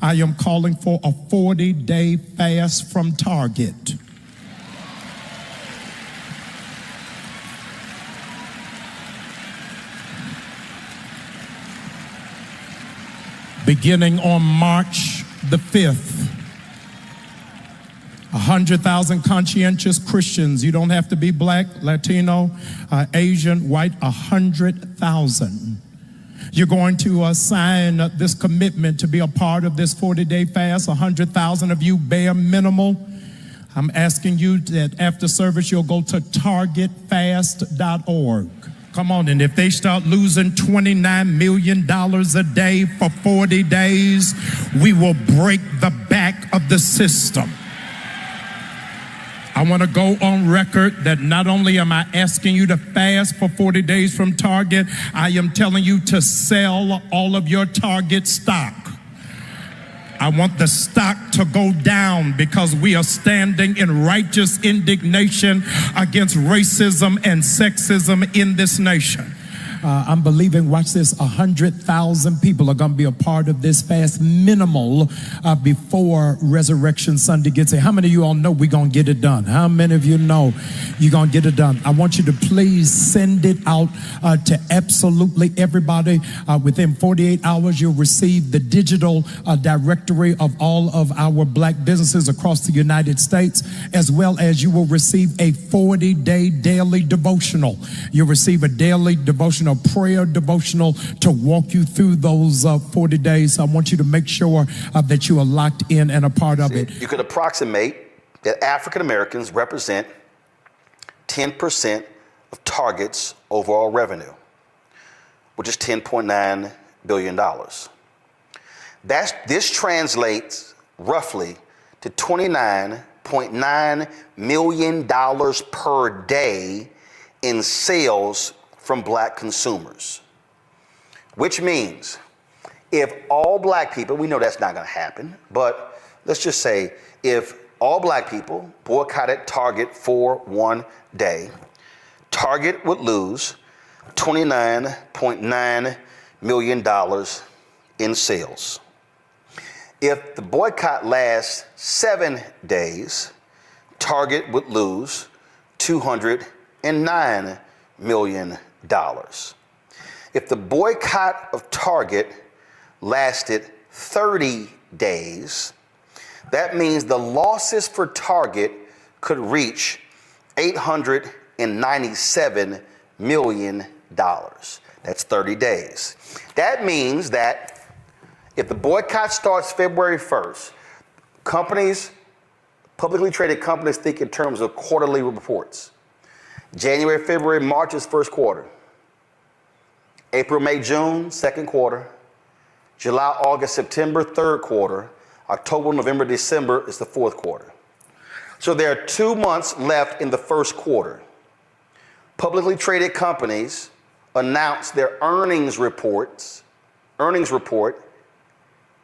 I am calling for a 40-day fast from Target. Beginning on March the 5th, 100,000 conscientious Christians. You don't have to be black, Latino, Asian, white, 100,000. You're going to sign this commitment to be a part of this 40-day fast. 100,000 of you bare minimal. I'm asking you that after service, you'll go to targetfast.org. Come on, and if they start losing $29 million a day for 40 days, we will break the back of the system. I want to go on record that not only am I asking you to fast for 40 days from Target, I am telling you to sell all of your Target stock. I want the stock to go down because we are standing in righteous indignation against racism and sexism in this nation. I'm believing, watch this, 100,000 people are going to be a part of this fast, minimal, before Resurrection Sunday gets here. How many of you all know we're going to get it done? How many of you know you're going to get it done? I want you to please send it out to absolutely everybody. Within 48 hours, you'll receive the digital directory of all of our black businesses across the United States, as well as you will receive a 40-day daily devotional. You'll receive a daily devotional, prayer devotional to walk you through those 40 days. I want you to make sure that you are locked in and a part of it. You could approximate that African Americans represent 10% of Target's overall revenue, which is $10.9 billion. This translates roughly to $29.9 million per day in sales from black consumers, which means if all black people, we know that's not going to happen, but let's just say if all black people boycotted Target for one day, Target would lose $29.9 million in sales. If the boycott lasts 7 days, Target would lose $209 million. If the boycott of Target lasted 30 days, that means the losses for Target could reach $897 million. That's 30 days. That means that if the boycott starts February 1st, companies, publicly traded companies, think in terms of quarterly reports. January, February, March is first quarter. April, May, June, second quarter. July, August, September, third quarter. October, November, December is the fourth quarter. So there are 2 months left in the first quarter. Publicly traded companies announce their earnings report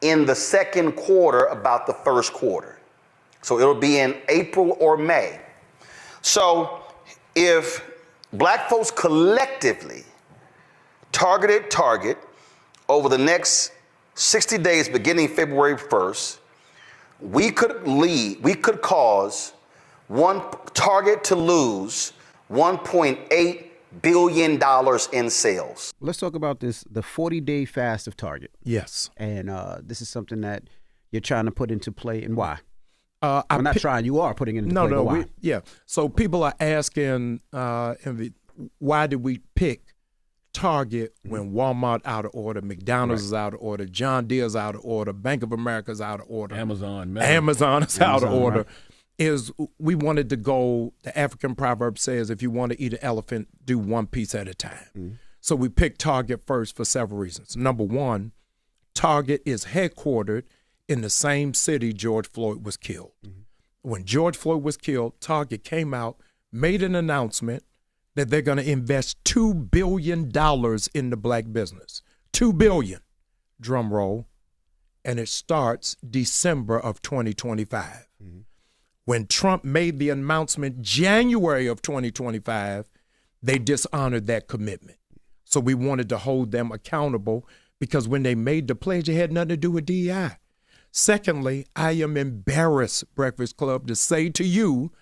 in the second quarter about the first quarter. So it'll be in April or May. So if black folks collectively targeted Target over the next 60 days beginning February 1st, we could cause Target to lose $1.8 billion in sales. Let's talk about the 40-day fast of Target. Yes. And this is something that you're trying to put into play, and why? I'm not trying. You are putting it into play. But why? So people are asking, why did we pick Target when Walmart out of order, McDonald's is out of order, John Deere's out of order, Bank of America's out of order, Amazon is out of order. Right. Is we wanted to go. The African proverb says, "If you want to eat an elephant, do one piece at a time." Mm-hmm. So we picked Target first for several reasons. Number one, Target is headquartered in the same city George Floyd was killed. Mm-hmm. When George Floyd was killed, Target came out, made an announcement that they're going to invest $2 billion in the black business. $2 billion, drum roll, and it starts December of 2025. Mm-hmm. When Trump made the announcement January of 2025, they dishonored that commitment. So we wanted to hold them accountable because when they made the pledge, it had nothing to do with DEI. Secondly, I am embarrassed, Breakfast Club, to say to you,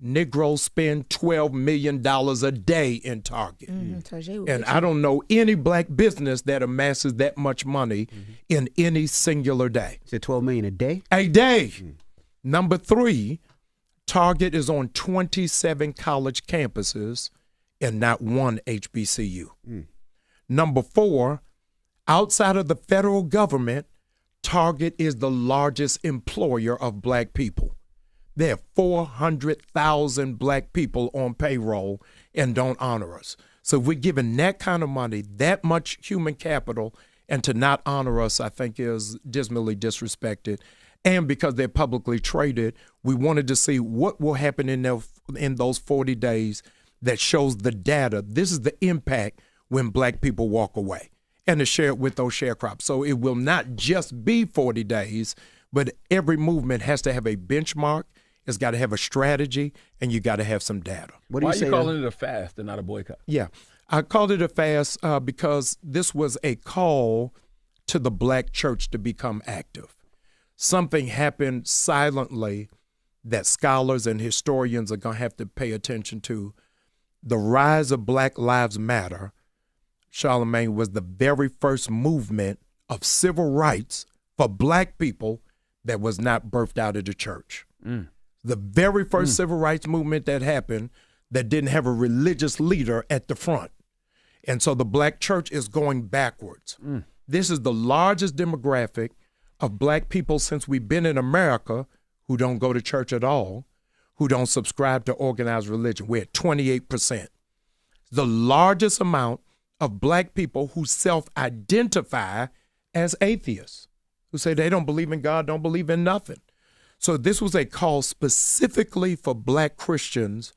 Negroes spend $12 million a day in Target. And I don't know any black business that amasses that much money in any singular day. Is it $12 million a day? A day. Number 3, Target is on 27 college campuses and not one HBCU. Number 4, outside of the federal government, Target is the largest employer of black people. There are 400,000 black people on payroll and don't honor us. So if we're giving that kind of money, that much human capital, and to not honor us, I think is dismally disrespected. And because they're publicly traded, we wanted to see what will happen in those 40 days that shows the data. This is the impact when black people walk away, and to share it with those sharecrops. So it will not just be 40 days, but every movement has to have a benchmark. It's got to have a strategy, and you got to have some data. Why are you calling it a fast and not a boycott? Yeah, I called it a fast because this was a call to the black church to become active. Something happened silently that scholars and historians are going to have to pay attention to. The rise of Black Lives Matter, Charlemagne, was the very first movement of civil rights for black people that was not birthed out of the church. The very first civil rights movement that happened that didn't have a religious leader at the front. And so the black church is going backwards. This is the largest demographic of black people since we've been in America who don't go to church at all, who don't subscribe to organized religion. We're at 28%. The largest amount of black people who self-identify as atheists, who say they don't believe in God, don't believe in nothing. So this was a call specifically for black Christians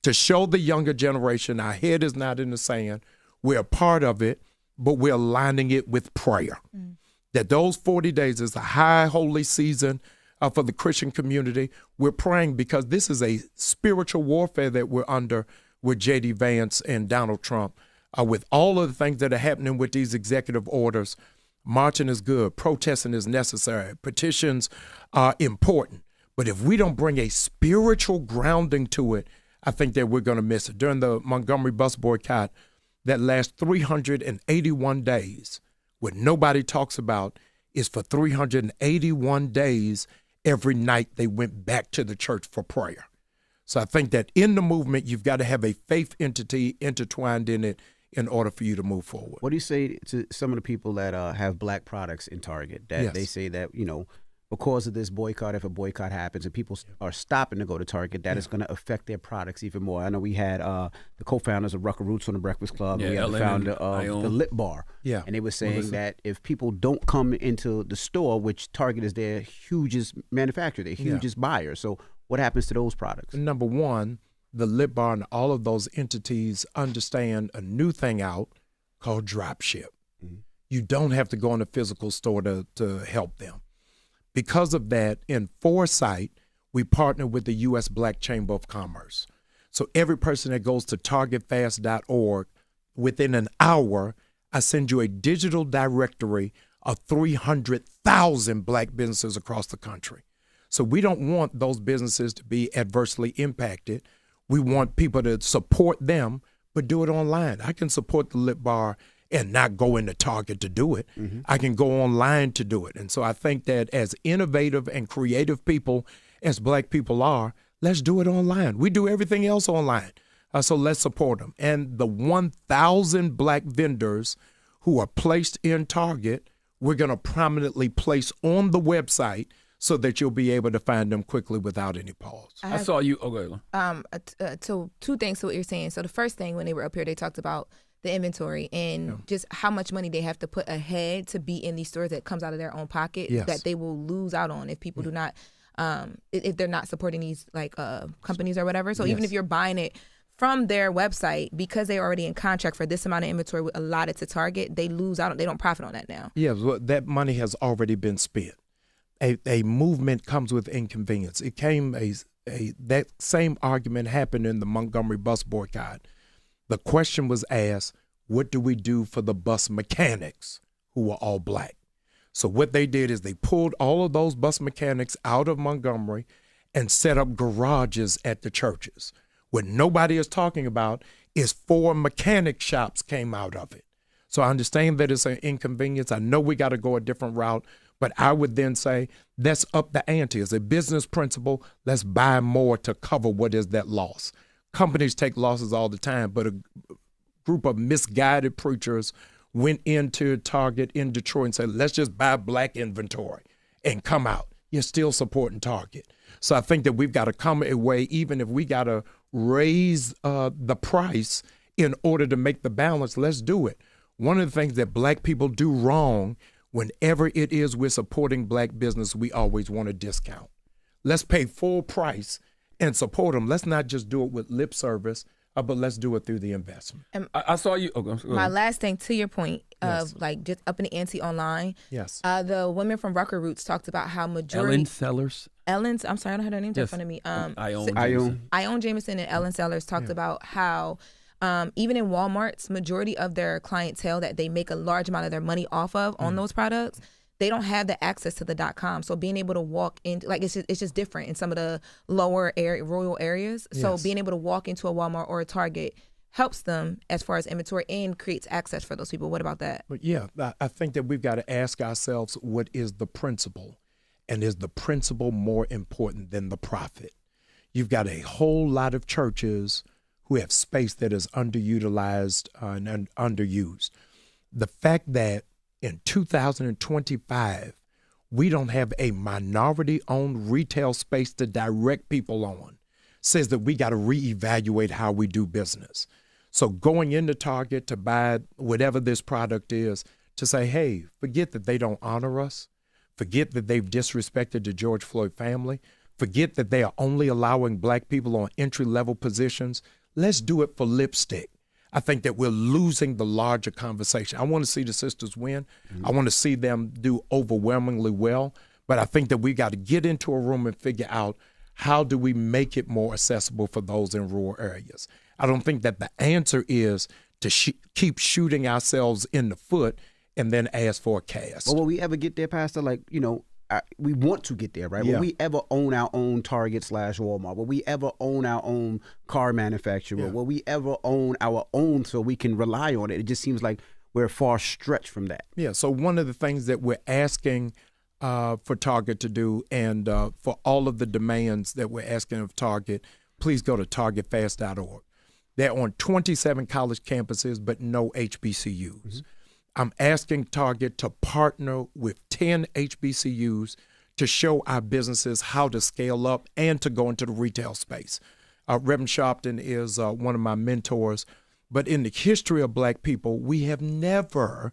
to show the younger generation our head is not in the sand. We're a part of it, but we're aligning it with prayer. That those 40 days is a high holy season for the Christian community. We're praying because this is a spiritual warfare that we're under with J.D. Vance and Donald Trump. With all of the things that are happening with these executive orders, marching is good, protesting is necessary, petitions are important. But if we don't bring a spiritual grounding to it, I think that we're going to miss it. During the Montgomery bus boycott, that last 381 days, what nobody talks about is for 381 days, every night they went back to the church for prayer. So I think that in the movement, you've got to have a faith entity intertwined in it in order for you to move forward. What do you say to some of the people that have black products in Target that they say that, because of this boycott, if a boycott happens and people are stopping to go to Target, that is going to affect their products even more? I know we had the co-founders of Rucker Roots on the Breakfast Club. We had the founder of the Lip Bar. Yeah. And they were saying that if people don't come into the store, which Target is their hugest manufacturer, their hugest buyer. So what happens to those products? Number one, the Lip Bar and all of those entities understand a new thing out called drop ship. You don't have to go in a physical store to help them. Because of that, in foresight, we partner with the U.S. Black Chamber of Commerce. So every person that goes to targetfast.org, within an hour, I send you a digital directory of 300,000 black businesses across the country. So we don't want those businesses to be adversely impacted. We want people to support them, but do it online. I can support the Lip Bar and not go into Target to do it. I can go online to do it. And so I think that as innovative and creative people as black people are, let's do it online. We do everything else online. So let's support them. And the 1,000 black vendors who are placed in Target, we're going to prominently place on the website so that you'll be able to find them quickly without any pause. I saw you. Okay. So two things to what you're saying. So the first thing, when they were up here, they talked about the inventory and just how much money they have to put ahead to be in these stores that comes out of their own pocket that they will lose out on if people do not, if they're not supporting these companies or whatever. So even if you're buying it from their website, because they're already in contract for this amount of inventory allotted to Target, they lose out. They don't profit on that now. Yeah, well, that money has already been spent. A movement comes with inconvenience. It came that same argument happened in the Montgomery bus boycott. The question was asked, what do we do for the bus mechanics who are all black? So what they did is they pulled all of those bus mechanics out of Montgomery and set up garages at the churches. What nobody is talking about is 4 mechanic shops came out of it. So I understand that it's an inconvenience. I know we got to go a different route, but I would then say, let's up the ante. As a business principle, let's buy more to cover what is that loss. Companies take losses all the time, but a group of misguided preachers went into Target in Detroit and said, let's just buy black inventory and come out. You're still supporting Target. So I think that we've got to come away, even if we got to raise the price in order to make the balance, let's do it. One of the things that black people do wrong, whenever it is we're supporting black business, we always want a discount. Let's pay full price and support them. Let's not just do it with lip service, but let's do it through the investment. And I saw you. my last thing to your point of like just upping the ante online. Yes. The women from Rucker Roots talked about how majority Ellen's. I'm sorry, I don't have her names in front of me. Ione Jameson and Ellen Sellers talked about how even in Walmart's, majority of their clientele that they make a large amount of their money off of on those products, they don't have the access to the .com. So being able to walk in, like it's just different in some of the lower rural areas. So being able to walk into a Walmart or a Target helps them as far as inventory and creates access for those people. What about that? But yeah, I think that we've got to ask ourselves, what is the principle? And is the principle more important than the profit? You've got a whole lot of churches who have space that is underutilized and underused. The fact that in 2025, we don't have a minority-owned retail space to direct people on says that we got to reevaluate how we do business. So going into Target to buy whatever this product is, to say, hey, forget that they don't honor us, forget that they've disrespected the George Floyd family, forget that they are only allowing black people on entry-level positions. Let's do it for lipstick. I think that we're losing the larger conversation. I want to see the sisters win. I want to see them do overwhelmingly well. But I think that we got to get into a room and figure out, how do we make it more accessible for those in rural areas? I don't think that the answer is to keep shooting ourselves in the foot and then ask for a cast. Well, will we ever get there, Pastor? Like, we want to get there, right? Yeah. Will we ever own our own Target/Walmart? Will we ever own our own car manufacturer? Yeah. Will we ever own our own so we can rely on it? It just seems like we're far stretched from that. Yeah, so one of the things that we're asking for Target to do, and for all of the demands that we're asking of Target, please go to targetfast.org. They're on 27 college campuses, but no HBCUs. Mm-hmm. I'm asking Target to partner with 10 HBCUs to show our businesses how to scale up and to go into the retail space. Reverend Sharpton is one of my mentors, but in the history of black people, we have never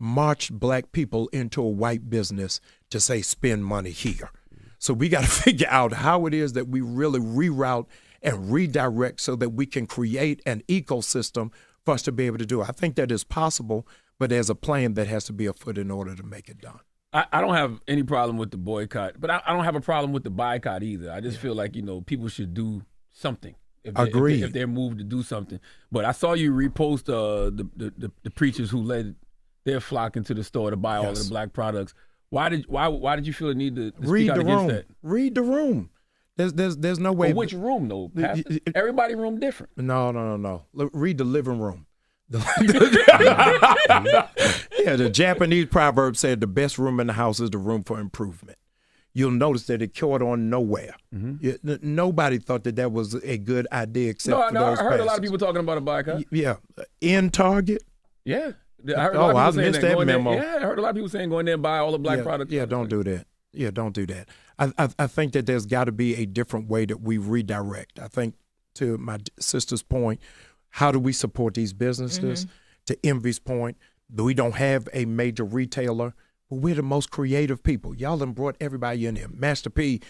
marched black people into a white business to say, spend money here. So we got to figure out how it is that we really reroute and redirect so that we can create an ecosystem for us to be able to do it. I think that is possible, but there's a plan that has to be afoot in order to make it done. I don't have any problem with the boycott, but I don't have a problem with the boycott either. I just feel like, people should do something. Agreed. If they're moved to do something. But I saw you repost the preachers who led their flock into the store to buy all of the black products. Why did you feel the need to speak out against that? Read the room. There's no way. But which room though, Pastor? Everybody room different. No. Read the living room. The Japanese proverb said the best room in the house is the room for improvement. You'll notice that it caught on nowhere. Mm-hmm. Nobody thought that was a good idea except for those I heard pastors. a lot of people talking about a boycott. Yeah. In Target? Yeah. I heard a lot of people saying that memo. I heard a lot of people saying go in there and buy all the black products. Yeah, don't do that. Don't do that. I think that there's got to be a different way that we redirect. I think, to my sister's point, how do we support these businesses? Mm-hmm. To Envy's point, we don't have a major retailer, but we're the most creative people. Y'all done brought everybody in here. Master P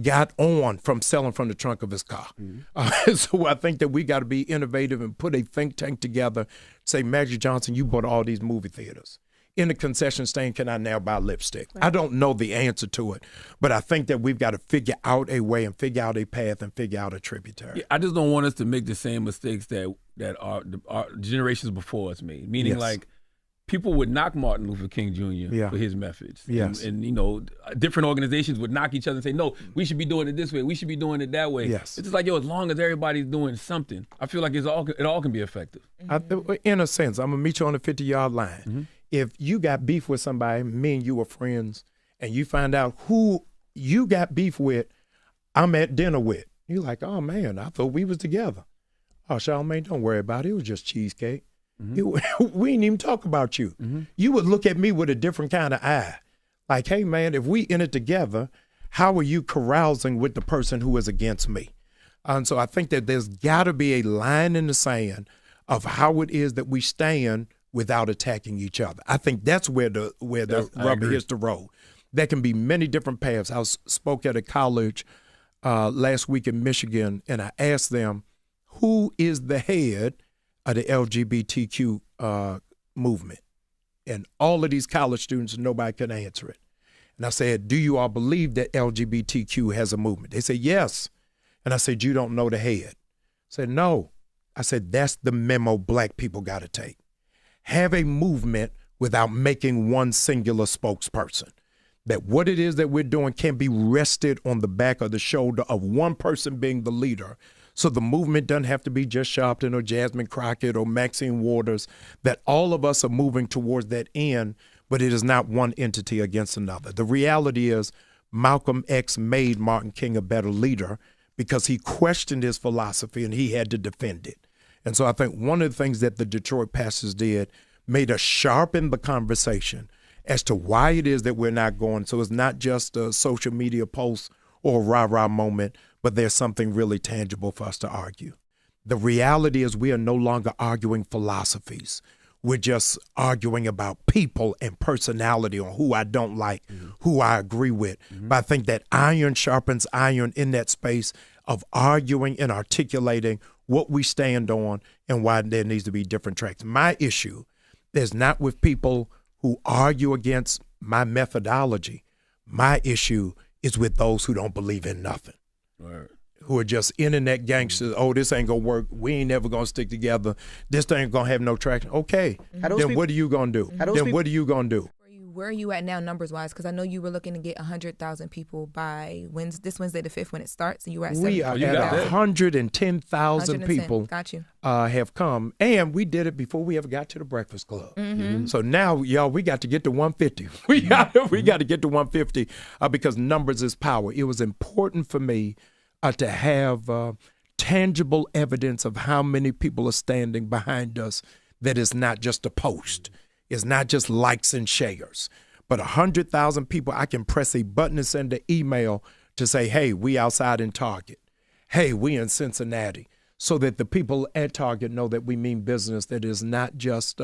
got on from selling from the trunk of his car. Mm-hmm. So I think that we got to be innovative and put a think tank together. Say, Magic Johnson, you bought all these movie theaters. In the concession stand, can I now buy lipstick? Right. I don't know the answer to it, but I think that we've got to figure out a way and figure out a path and figure out a tributary. Yeah, I just don't want us to make the same mistakes that our generations before us made. Meaning, like, people would knock Martin Luther King Jr. for his methods. Yes. And you know, different organizations would knock each other and say, no, we should be doing it this way. We should be doing it that way. Yes. It's just like, yo, as long as everybody's doing something, I feel like it all can be effective. In a sense, I'm going to meet you on the 50-yard line. Mm-hmm. If you got beef with somebody, me and you are friends, and you find out who you got beef with, I'm at dinner with. You're like, oh, man, I thought we was together. Oh, Charlamagne, don't worry about it. It was just cheesecake. Mm-hmm. We didn't even talk about you. Mm-hmm. You would look at me with a different kind of eye. Like, hey, man, if we in it together, how are you carousing with the person who is against me? And so I think that there's got to be a line in the sand of how it is that we stand without attacking each other. I think that's where the rubber hits the road. There can be many different paths. I spoke at a college last week in Michigan, and I asked them, who is the head of the LGBTQ movement? And all of these college students, nobody could answer it. And I said, do you all believe that LGBTQ has a movement? They said, yes. And I said, you don't know the head? I said, no. I said, that's the memo black people got to take. Have a movement without making one singular spokesperson. That what it is that we're doing can be rested on the back of the shoulder of one person being the leader. So the movement doesn't have to be just Sharpton or Jasmine Crockett or Maxine Waters, that all of us are moving towards that end, but it is not one entity against another. The reality is Malcolm X made Martin King a better leader because he questioned his philosophy and he had to defend it. And so I think one of the things that the Detroit pastors did made us sharpen the conversation as to why it is that we're not going. So it's not just a social media post or a rah-rah moment, but there's something really tangible for us to argue. The reality is we are no longer arguing philosophies. We're just arguing about people and personality on who I don't like, who I agree with. But I think that iron sharpens iron in that space of arguing and articulating what we stand on and why there needs to be different tracks. My issue is not with people who argue against my methodology. My issue is with those who don't believe in nothing. Right. Who are just internet gangsters. Oh, this ain't gonna work. We ain't never gonna stick together. This ain't gonna have no traction. Okay, then what are you gonna do? What are you gonna do? Where are you at now numbers wise? Because I know you were looking to get 100,000 people by this Wednesday the 5th when it starts, and you were at 70,000. We are at 110,000 people. Got you. Have come, and we did it before we ever got to the Breakfast Club. So now, y'all, we got to get to 150. We got to get to 150 because numbers is power. It was important for me to have tangible evidence of how many people are standing behind us, that is not just a post. It's not just likes and shares, but 100,000 people. I can press a button and send an email to say, hey, we outside in Target. Hey, we in Cincinnati, so that the people at Target know that we mean business, that is not just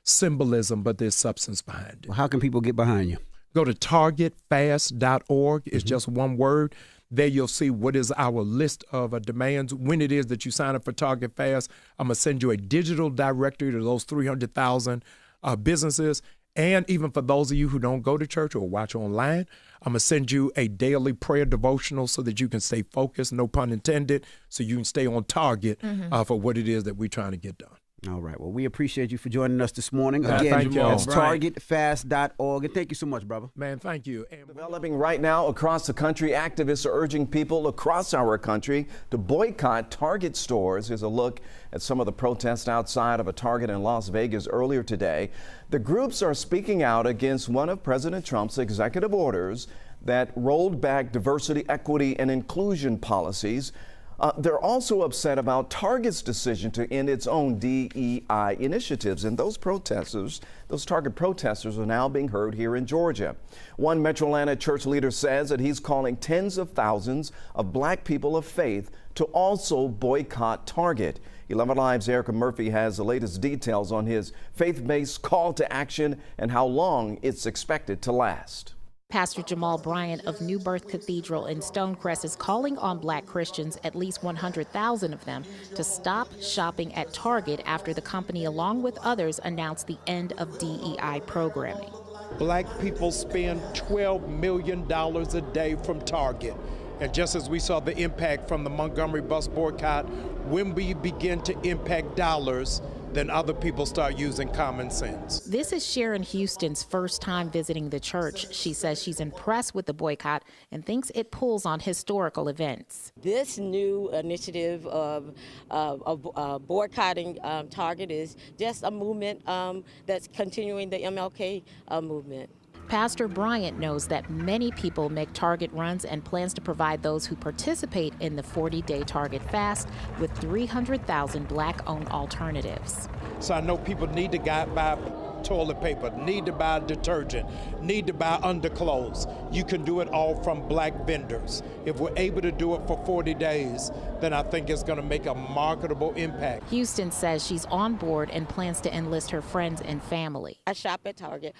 symbolism, but there's substance behind it. Well, how can people get behind you? Go to targetfast.org. It's just one word. There you'll see what is our list of demands. When it is that you sign up for Target Fast, I'm going to send you a digital directory to those 300,000 businesses. And even for those of you who don't go to church or watch online, I'm going to send you a daily prayer devotional so that you can stay focused, no pun intended, so you can stay on target for what it is that we're trying to get done. All right. Well, we appreciate you for joining us this morning. Again, it's targetfast.org. And thank you so much, brother. Man, thank you. Developing right now across the country, activists are urging people across our country to boycott Target stores. Here's a look at some of the protests outside of a Target in Las Vegas earlier today. The groups are speaking out against one of President Trump's executive orders that rolled back diversity, equity, and inclusion policies. They're also upset about Target's decision to end its own DEI initiatives. And those Target protesters are now being heard here in Georgia. One Metro Atlanta church leader says that he's calling tens of thousands of black people of faith to also boycott Target. 11 Live's Erica Murphy has the latest details on his faith-based call to action and how long it's expected to last. Pastor Jamal Bryant of New Birth Cathedral in Stonecrest is calling on black Christians, at least 100,000 of them, to stop shopping at Target after the company, along with others, announced the end of DEI programming. Black people spend $12 million a day from Target. And just as we saw the impact from the Montgomery bus boycott, when we begin to impact dollars, then other people start using common sense. This is Sharon Houston's first time visiting the church. She says she's impressed with the boycott and thinks it pulls on historical events. This new initiative of boycotting Target is just a movement that's continuing the MLK movement. Pastor Bryant knows that many people make Target runs and plans to provide those who participate in the 40-day Target fast with 300,000 black-owned alternatives. So I know people need to buy toilet paper, need to buy detergent, need to buy underclothes. You can do it all from black vendors. If we're able to do it for 40 days, then I think it's going to make a marketable impact. Houston says she's on board and plans to enlist her friends and family. I shop at Target.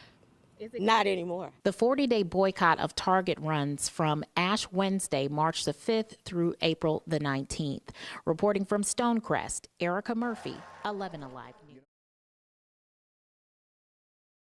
Not anymore. The 40-day boycott of Target runs from Ash Wednesday, March the 5th through April the 19th. Reporting from Stonecrest, Erica Murphy, 11 Alive.